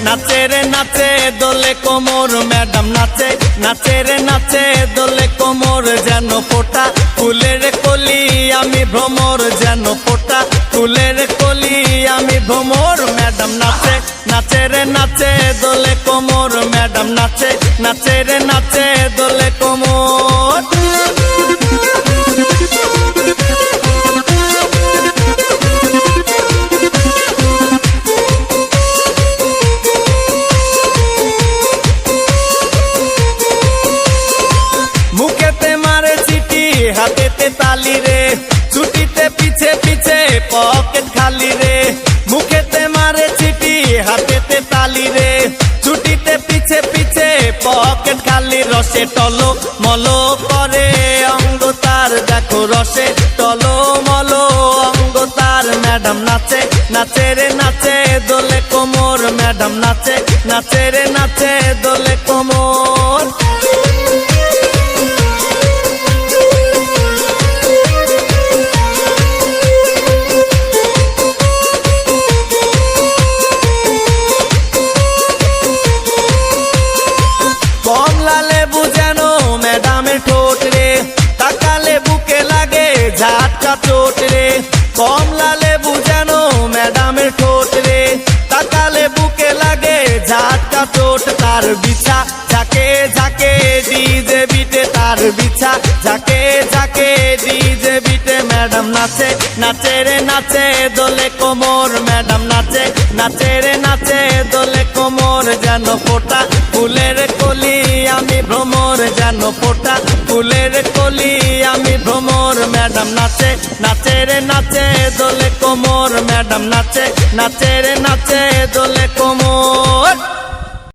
নাচে রে নাচে দোলে কোমর ম্যাডাম নাচে, নাচে রে নাচে দোলে কোমর যেন ফোটা ফুলের কলি আমি ভ্রমর, যেন ফোটা ফুলের কলি আমি ভ্রমর। ম্যাডাম নাচে, নাচে রে নাচে দোলে কোমর ম্যাডাম নাচে, নাচে রে নাচে দোলে কোমর। মুখেতে মারে চিঠি হাতেতে তালি রে, ছুটিতে পিছে পিছে পকেট খালি রে। মুখেতে মারে চিঠি হাতেতে তালি রে, ছুটিতে পিছে পিছে পকেট খালি। রসে টলো মলো করে অঙ্গ তার, দেখো রসে টলো মলো অঙ্গ তার। ম্যাডাম নাচে, নাচে রে নাচে দোলে কোমর ম্যাডাম নাচে, নাচে রে নাচে দোলে কোমর। কমলা লেবু যেন ম্যাডামের ঠোঁট রে, তাকালে বুকে লাগে ঝাটকা চোট রে। কমলা লেবু যেন ম্যাডামের ঠোঁট রে, তাকালে বুকে লাগে ঝাটকা চোট। তার বিছা ঝাঁকে ঝাঁকে ডিজে বিটে, তার বিছা ঝাঁকে ঝাঁকে ডিজে বিটে। ম্যাডাম নাচে, নাচে রে নাচে দোলে কোমর ম্যাডাম নাচে, নাচে রে নাচে দোলে কোমর। যেন ফোটা ফুলের কলি আমি ভ্রমর, যেন ফোটা ফুলের কলি আমি ভ্রমর। ম্যাডাম নাচে, নাচে রে নাচে দোলে কোমর ম্যাডাম নাচে, নাচে রে নাচে দোলে কোমর।